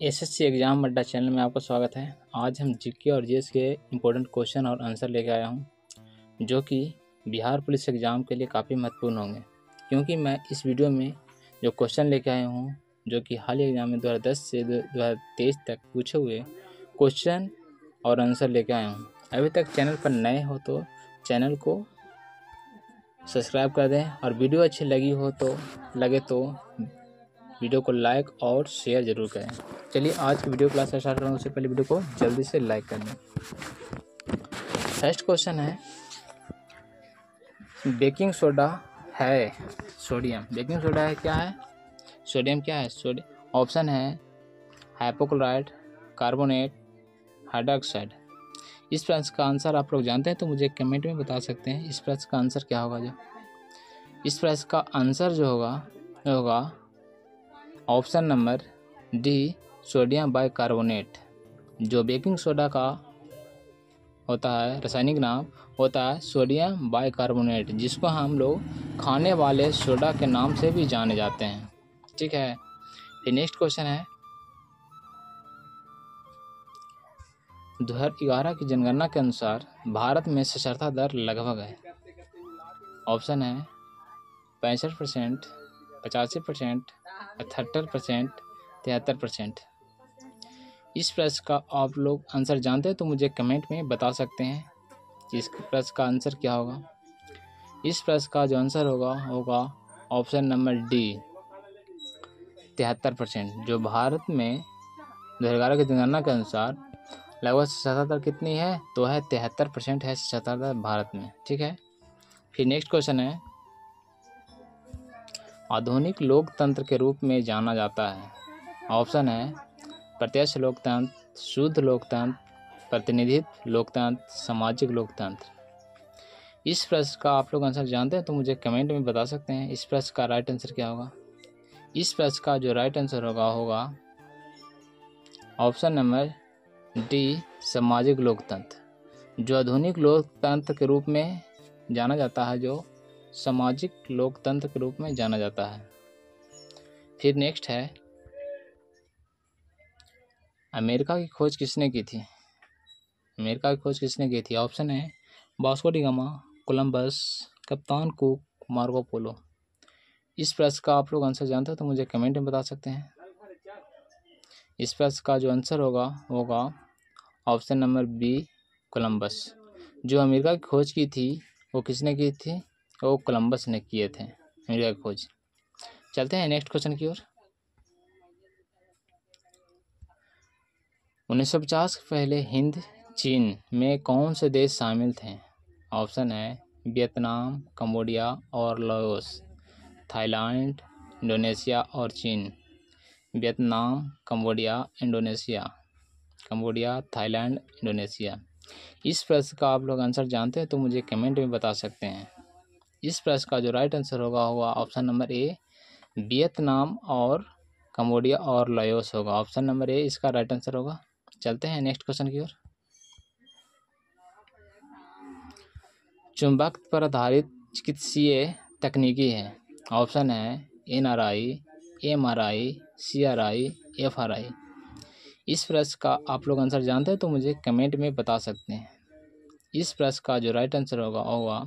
SSC exam अड्डा channel में आपका स्वागत है। आज हम जीके और जीएस के इम्पोर्टेंट क्वेश्चन और आंसर लेके आया हूँ, जो कि बिहार पुलिस एग्ज़ाम के लिए काफ़ी महत्वपूर्ण होंगे। क्योंकि मैं इस वीडियो में जो क्वेश्चन लेके आया हूँ, जो कि हाल ही एग्ज़ाम में 2010 से 2023 तक पूछे हुए क्वेश्चन और आंसर लेके आया हूँ। अभी तक चैनल पर नए हो तो चैनल को सब्सक्राइब कर दें, और वीडियो अच्छी लगे तो वीडियो को लाइक और शेयर ज़रूर करें। चलिए आज की वीडियो क्लास स्टार्ट करें, उससे पहले वीडियो को जल्दी से लाइक कर दें। फर्स्ट क्वेश्चन है, बेकिंग सोडा है सोडियम। बेकिंग सोडा है क्या है? सोडियम क्या है? सोडियम ऑप्शन है हाइपोक्लोराइड, कार्बोनेट, हाइड्रोक्साइड। इस प्रश्न का आंसर आप लोग जानते हैं तो मुझे कमेंट में बता सकते हैं। इस प्रश्न का आंसर क्या होगा? इस प्रश्न का आंसर जो होगा option number D, sodium bicarbonate. जो बेकिंग सोडा का होता है रासायनिक नाम होता है सोडियम बाइकार्बोनेट, जिसको हम लोग खाने वाले सोडा के नाम से भी जाने जाते हैं। ठीक है, फिर नेक्स्ट क्वेश्चन है, 2011 की जनगणना के अनुसार भारत में साक्षरता दर लगभग है। ऑप्शन है 65%, 85%, 78%, 73%। इस प्रश्न का आप लोग आंसर जानते हैं तो मुझे कमेंट में बता सकते हैं कि इस प्रश्न का आंसर क्या होगा। इस प्रश्न का जो आंसर होगा ऑप्शन नंबर डी, 73%। जो भारत में 2011 की जनगणना के अनुसार लगभग साक्षरता दर कितनी है? तो है 73% है साक्षरता दर भारत में। ठीक है, फिर नेक्स्ट क्वेश्चन है, आधुनिक लोकतंत्र के रूप में जाना जाता है। ऑप्शन है प्रत्यक्ष लोकतंत्र, शुद्ध लोकतंत्र, प्रतिनिधित्व लोकतंत्र, सामाजिक लोकतंत्र। इस प्रश्न का आप लोग आंसर जानते हैं तो मुझे कमेंट में बता सकते हैं। इस प्रश्न का राइट आंसर क्या होगा? इस प्रश्न का जो राइट आंसर होगा ऑप्शन नंबर डी, सामाजिक लोकतंत्र। जो आधुनिक लोकतंत्र के रूप में जाना जाता है, जो सामाजिक लोकतंत्र के रूप में जाना जाता है। फिर नेक्स्ट है, अमेरिका की खोज किसने की थी? अमेरिका की खोज किसने की थी? ऑप्शन है वास्को डी गामा, कोलंबस, कप्तान कुक, मार्को पोलो। इस प्रश्न का आप लोग आंसर जानते हो तो मुझे कमेंट में बता सकते हैं। इस प्रश्न का जो आंसर होगा ऑप्शन नंबर बी, कोलंबस। जो अमेरिका की खोज की थी वो किसने की थी? वो कोलंबस ने किए थे अमेरिका की खोज। चलते हैं नेक्स्ट क्वेश्चन की ओर। 1950 के पहले हिंद चीन में कौन से देश शामिल थे? ऑप्शन है वियतनाम, कंबोडिया और लाओस, थाईलैंड, इंडोनेशिया और चीन। Vietnam, Cambodia, Indonesia. Cambodia, Thailand, Indonesia. इस प्रश्न का आप लोग आंसर जानते हैं तो मुझे कमेंट में बता सकते हैं। इस प्रश्न का जो राइट आंसर होगा ऑप्शन नंबर ए, वियतनाम और कंबोडिया और लाओस होगा। ऑप्शन नंबर ए इसका राइट आंसर होगा। चलते हैं नेक्स्ट क्वेश्चन की ओर। चुंबक पर आधारित चिकित्सीय तकनीकी है। ऑप्शन है NRI, MRI, CRI, FRI। इस प्रश्न का आप लोग आंसर जानते हैं तो मुझे कमेंट में बता सकते हैं। इस प्रश्न का जो राइट आंसर होगा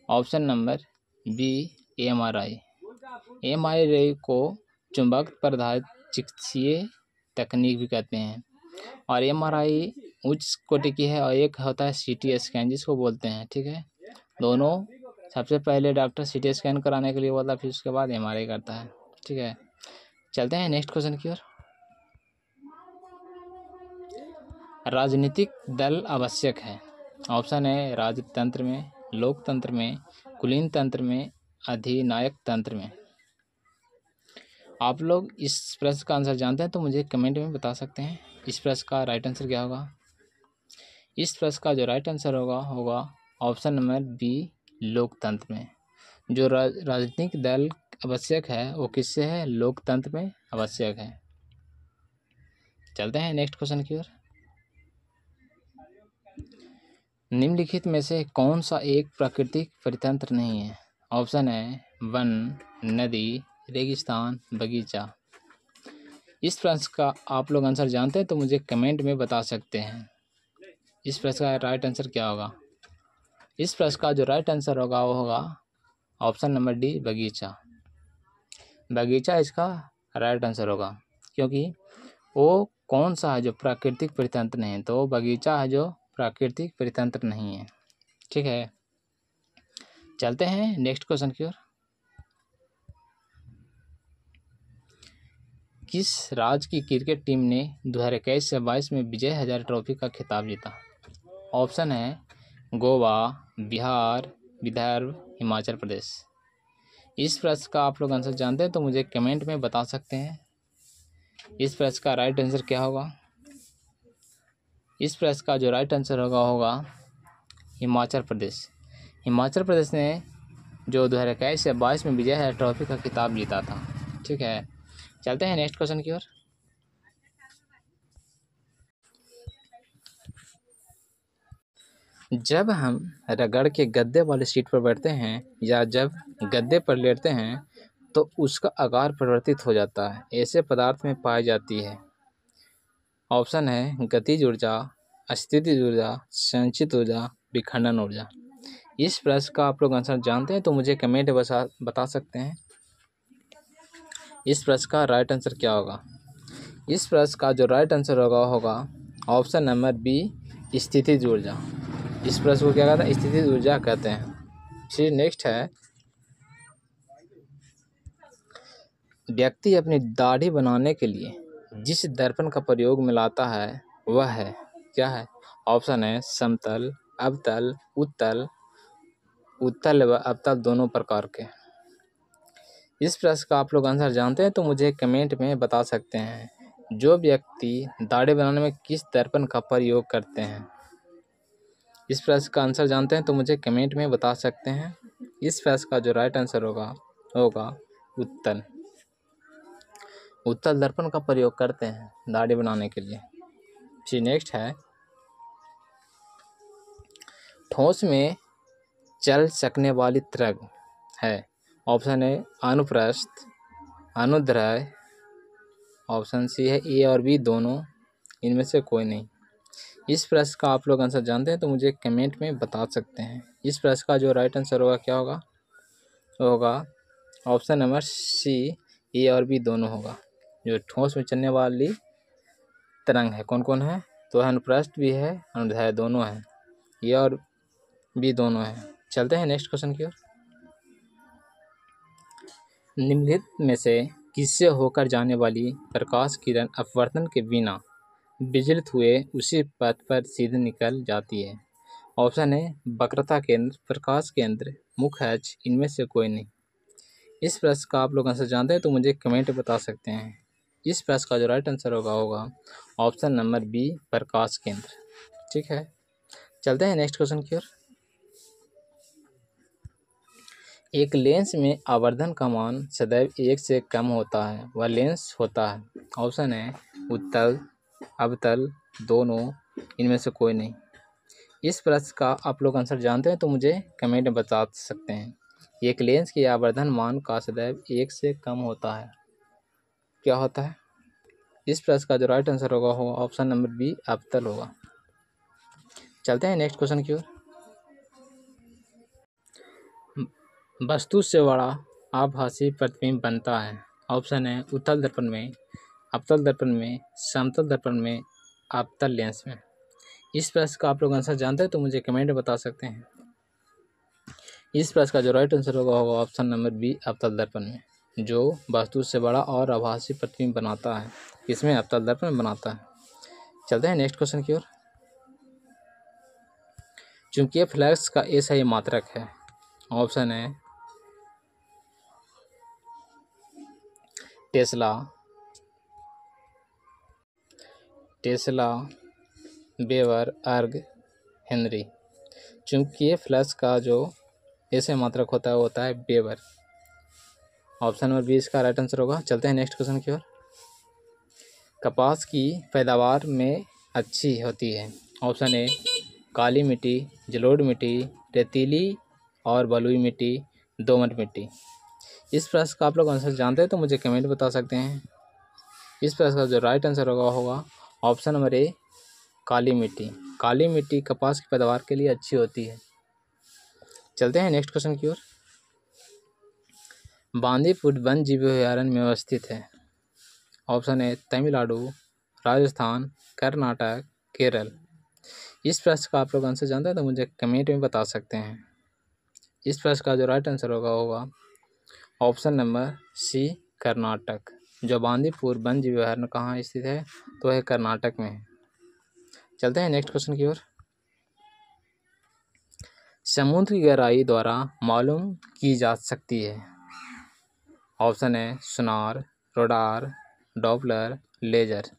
option number B, MRI। MRI को चुंबक पर आधारित चिकित्सीय तकनीक भी कहते हैं, और MRI उच्च कोटि की है, और एक होता है CT स्कैन जिसको बोलते हैं। ठीक है, दोनों सबसे पहले डॉक्टर CT स्कैन कराने के लिए बोलता है, फिर उसके बाद MRI करता है। ठीक है, चलते हैं नेक्स्ट क्वेश्चन की ओर। राजनीतिक दल आवश्यक है। ऑप्शन है राजतंत्र में, लोकतंत्र में, कुलीन तंत्र में, अधिनायक तंत्र में। आप लोग इस प्रश्न का आंसर जानते हैं तो मुझे कमेंट में बता सकते हैं। इस प्रश्न का राइट आंसर क्या होगा? इस प्रश्न का जो राइट आंसर होगा ऑप्शन नंबर बी, लोकतंत्र में। जो राजनीतिक दल आवश्यक है वो किससे है? लोकतंत्र में आवश्यक है। चलते हैं नेक्स्ट क्वेश्चन की ओर। निम्नलिखित में से कौन सा एक प्राकृतिक परितंत्र नहीं है? ऑप्शन है वन, नदी, रेगिस्तान, बगीचा। इस प्रश्न का आप लोग आंसर जानते हैं तो मुझे कमेंट में बता सकते हैं। इस प्रश्न का राइट आंसर क्या होगा? इस प्रश्न का जो राइट आंसर होगा वो होगा ऑप्शन नंबर डी, बगीचा। बगीचा इसका राइट आंसर होगा, क्योंकि वो कौन सा है जो प्राकृतिक परितंत्र नहीं है, तो बगीचा है जो प्राकृतिक परितंत्र नहीं है। ठीक है, चलते हैं नेक्स्ट क्वेश्चन की ओर। किस राज्य की क्रिकेट टीम ने 2021 से 22 में विजय हजारे ट्रॉफी का खिताब जीता? ऑप्शन है गोवा, बिहार, विदर्भ, हिमाचल प्रदेश। इस प्रश्न का आप लोग आंसर जानते हैं तो मुझे कमेंट में बता सकते हैं। इस प्रश्न का राइट आंसर क्या होगा? इस प्रश्न का जो राइट आंसर होगा हिमाचल प्रदेश। हिमाचल प्रदेश ने जो 2021 से 22 में विजय हजारे ट्रॉफी का खिताब जीता था। ठीक है, चलते हैं नेक्स्ट क्वेश्चन की ओर। जब हम रगड़ के गद्दे वाली सीट पर बैठते हैं या जब गद्दे पर लेटते हैं तो उसका आकार परिवर्तित हो जाता है। ऐसे पदार्थ में पाई जाती है। ऑप्शन है गतिज ऊर्जा, अस्थितिज ऊर्जा, संचित ऊर्जा, विखंडन ऊर्जा। इस प्रश्न का आप लोग आंसर जानते हैं तो मुझे कमेंट बता सकते हैं। इस प्रश्न का राइट आंसर क्या होगा? इस प्रश्न का जो राइट आंसर होगा ऑप्शन नंबर बी, स्थितिज ऊर्जा। इस प्रश्न को क्या कहते हैं? स्थितिज ऊर्जा कहते हैं। फिर नेक्स्ट है, व्यक्ति अपनी दाढ़ी बनाने के लिए जिस दर्पण का प्रयोग में लाता है वह है क्या है? ऑप्शन है समतल, अवतल, उत्तल, उत्तल व अवतल दोनों प्रकार के। इस प्रश्न का आप लोग आंसर जानते हैं तो मुझे कमेंट में बता सकते हैं। जो व्यक्ति दाढ़ी बनाने में किस दर्पण का प्रयोग करते हैं? इस प्रश्न का आंसर जानते हैं तो मुझे कमेंट में बता सकते हैं। इस प्रश्न का जो राइट आंसर होगा उत्तल। उत्तल दर्पण का प्रयोग करते हैं दाढ़ी बनाने के लिए। फिर नेक्स्ट है, ठोस में चल सकने वाली तरंग है। ऑप्शन है अनुप्रस्थ, अनुदैर्ध्य। ऑप्शन सी है ए और बी दोनों, इनमें से कोई नहीं। इस प्रश्न का आप लोग आंसर जानते हैं तो मुझे कमेंट में बता सकते हैं। इस प्रश्न का जो राइट आंसर होगा क्या होगा ऑप्शन नंबर सी, ए और बी दोनों होगा। जो ठोस में चलने वाली तरंग है कौन कौन है? तो अनुप्रस्थ भी है, अनुदैर्ध्य दोनों है, ए और बी दोनों है। चलते हैं नेक्स्ट क्वेश्चन की ओर। निम्नलिखित में से किससे होकर जाने वाली प्रकाश किरण अपवर्तन के बिना विचलित हुए उसी पथ पर सीधे निकल जाती है? ऑप्शन है वक्रता केंद्र, प्रकाश केंद्र, मुख्य अक्ष, इनमें से कोई नहीं। इस प्रश्न का आप लोग आंसर जानते हैं तो मुझे कमेंट बता सकते हैं। इस प्रश्न का जो राइट आंसर होगा ऑप्शन नंबर बी, प्रकाश केंद्र। ठीक है, चलते हैं नेक्स्ट क्वेश्चन की ओर। एक लेंस में आवर्धन का मान सदैव 1 से कम होता है, वह लेंस होता है। ऑप्शन है उत्तल, अवतल, दोनों, इनमें से कोई नहीं। इस प्रश्न का आप लोग आंसर जानते हैं तो मुझे कमेंट में बता सकते हैं। एक लेंस की आवर्धन मान का सदैव 1 से कम होता है, क्या होता है? इस प्रश्न का जो राइट आंसर होगा ऑप्शन नंबर बी, अवतल होगा। चलते हैं नेक्स्ट क्वेश्चन की ओर। वस्तु से बड़ा आभासी प्रतिबिंब बनता है। ऑप्शन है उत्तल दर्पण में, अवतल दर्पण में, समतल दर्पण में, अवतल लेंस में। इस प्रश्न का आप लोग आंसर जानते हैं तो मुझे कमेंट में बता सकते हैं। इस प्रश्न का जो राइट आंसर होगा ऑप्शन नंबर बी, अवतल दर्पण में। जो वस्तु से बड़ा और आभासी प्रतिबिंब बनाता है, इसमें अवतल दर्पण बनाता है। चलते हैं नेक्स्ट क्वेश्चन की ओर। चुंबकीय फ्लक्स का ऐसा ही मात्रक है। ऑप्शन है टेस्ला, वेबर, अर्ग, हेनरी। चुंबकीय फ्लक्स का जो ऐसे मात्रक होता है वो होता है वेबर। ऑप्शन नंबर बी इसका राइट आंसर होगा। चलते हैं नेक्स्ट क्वेश्चन की ओर। कपास की पैदावार में अच्छी होती है। ऑप्शन ए काली मिट्टी, जलोढ़ मिट्टी, रेतीली और बलुई मिट्टी, दोमट मिट्टी। इस प्रश्न का आप लोग आंसर जानते हैं तो मुझे कमेंट बता सकते हैं। इस प्रश्न का जो राइट आंसर होगा ऑप्शन नंबर ए, काली मिट्टी। काली मिट्टी कपास की पैदावार के लिए अच्छी होती है। चलते हैं नेक्स्ट क्वेश्चन की ओर। बांदीपुर वन जीव अभयारण्य में अवस्थित है। Option A, Tamil Nadu, Rajasthan, Karnataka, Kerala. इस प्रश्न का आप लोग आंसर जानते हैं तो मुझे कमेंट में बता सकते हैं। इस प्रश्न का जो राइट आंसर होगा ऑप्शन नंबर सी, कर्नाटक। जो बांदीपुर वन जीव अभयारण्य कहाँ स्थित है तो है कर्नाटक में है। चलते हैं नेक्स्ट क्वेश्चन की ओर। समुद्र की गहराई द्वारा मालूम की जा सकती है। ऑप्शन है सोनार, रडार, डॉपलर, लेजर।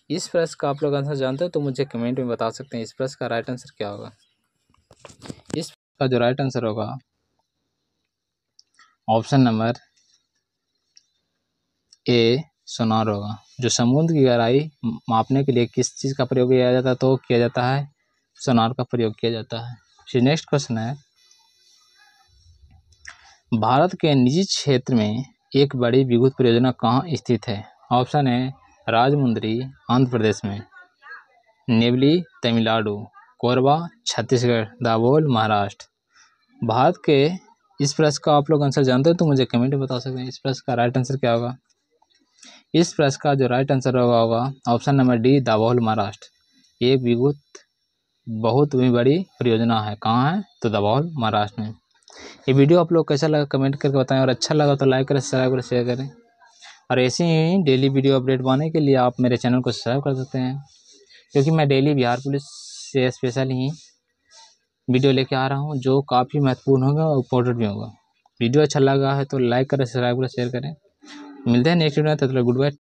इस प्रश्न का आप लोग आंसर जानते हो तो मुझे कमेंट में बता सकते हैं। इस प्रश्न का राइट आंसर क्या होगा। इस का जो राइट आंसर होगा ऑप्शन नंबर ए, सोनार होगा। जो समुद्र की गहराई मापने के लिए किस चीज़ का प्रयोग किया जाता है तो किया जाता है सोनार का प्रयोग किया जाता है। फिर नेक्स्ट क्वेश्चन है, भारत के निजी क्षेत्र में एक बड़ी विद्युत परियोजना कहाँ स्थित है। ऑप्शन है राजमुंद्री, आंध्र प्रदेश में, नेवली, तमिलनाडु, कोरबा, छत्तीसगढ़, दाभोल, महाराष्ट्र। भारत के इस प्रश्न का आप लोग आंसर जानते हो तो मुझे कमेंट में बता सकते हैं। इस प्रश्न का राइट आंसर क्या होगा। इस प्रश्न का जो राइट आंसर होगा option number D, Dabhol, Maharashtra. ये विद्युत बहुत ही बड़ी परियोजना है। कहाँ है तो दाभोल, महाराष्ट्र में। ये वीडियो आप लोग कैसा लगा कमेंट करके बताएं और अच्छा लगा तो लाइक करें, सब्सक्राइब करें, शेयर करें। और ऐसे ही डेली वीडियो अपडेट पाने के लिए आप मेरे चैनल को सब्सक्राइब कर सकते हैं, क्योंकि मैं डेली बिहार पुलिस से स्पेशल ही वीडियो लेके आ रहा हूँ जो काफ़ी महत्वपूर्ण होगा और इम्पोर्टेंट भी होगा। वीडियो अच्छा लगा है तो लाइक करें, सब्सक्राइब करें, शेयर करें। मिलते हैं नेक्स्ट वीडियो में, तब तक गुड बाय।